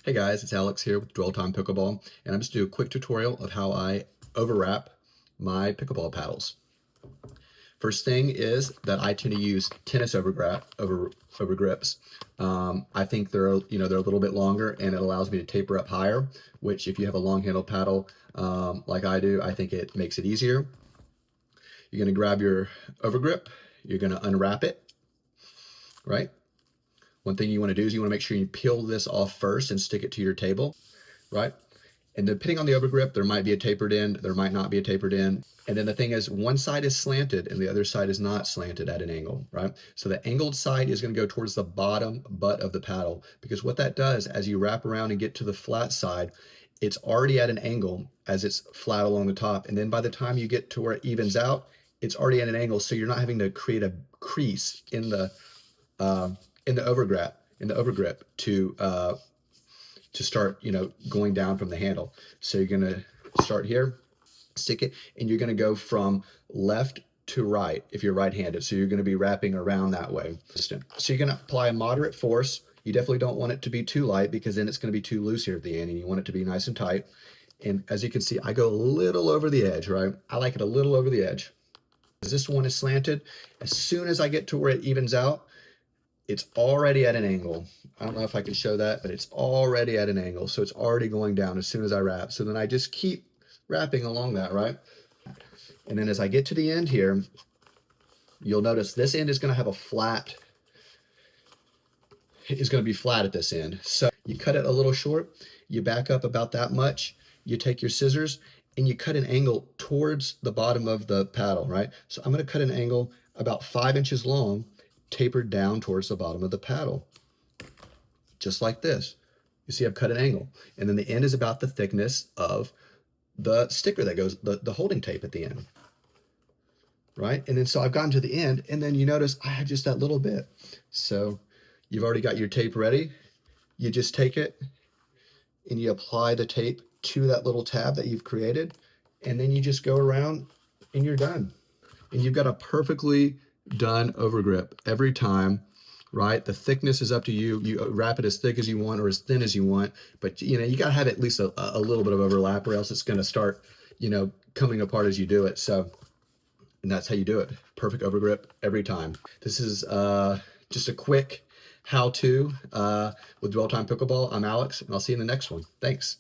Hey guys, it's Alex here with Dwell Time Pickleball, and I'm just doing a quick tutorial of how I overwrap my pickleball paddles. First thing is that I tend to use tennis overgrips. I think they're a little bit longer, and it allows me to taper up higher, which if you have a long handle paddle like I do, I think it makes it easier. You're going to grab your overgrip, you're going to unwrap it, right? One thing you want to do is you want to make sure you peel this off first and stick it to your table, right? And depending on the overgrip, there might be a tapered end, there might not be a tapered end. And then the thing is, one side is slanted and the other side is not slanted at an angle, right? So the angled side is going to go towards the bottom butt of the paddle, because what that does, as you wrap around and get to the flat side, it's already at an angle as it's flat along the top. And then by the time you get to where it evens out, it's already at an angle. So you're not having to create a crease in the overgrip to start, going down from the handle. So you're gonna start here, stick it, and you're gonna go from left to right if you're right-handed. So you're gonna be wrapping around that way. So you're gonna apply a moderate force. You definitely don't want it to be too light, because then it's gonna be too loose here at the end, and you want it to be nice and tight. And as you can see, I go a little over the edge, right? I like it a little over the edge. This one is slanted. As soon as I get to where it evens out, it's already at an angle. I don't know if I can show that, but it's already at an angle. So it's already going down as soon as I wrap. So then I just keep wrapping along that, right? And then as I get to the end here, you'll notice this end is going to have a flat, is going to be flat at this end. So you cut it a little short, you back up about that much, you take your scissors and you cut an angle towards the bottom of the paddle, right? So I'm going to cut an angle about 5 inches long, tapered down towards the bottom of the paddle, just like this. You see I've cut an angle, and then the end is about the thickness of the sticker that goes, the holding tape at the end, right? And then so I've gotten to the end, and then you notice I have just that little bit. So you've already got your tape ready. You just take it and you apply the tape to that little tab that you've created, and then you just go around and you're done. And you've got a perfectly done overgrip every time, right? The thickness is up to you. You wrap it as thick as you want or as thin as you want, but you gotta have at least a little bit of overlap, or else it's gonna start, coming apart as you do it. So, and that's how you do it. Perfect overgrip every time. This is just a quick how-to with Dwell Time Pickleball. I'm Alex, and I'll see you in the next one. Thanks.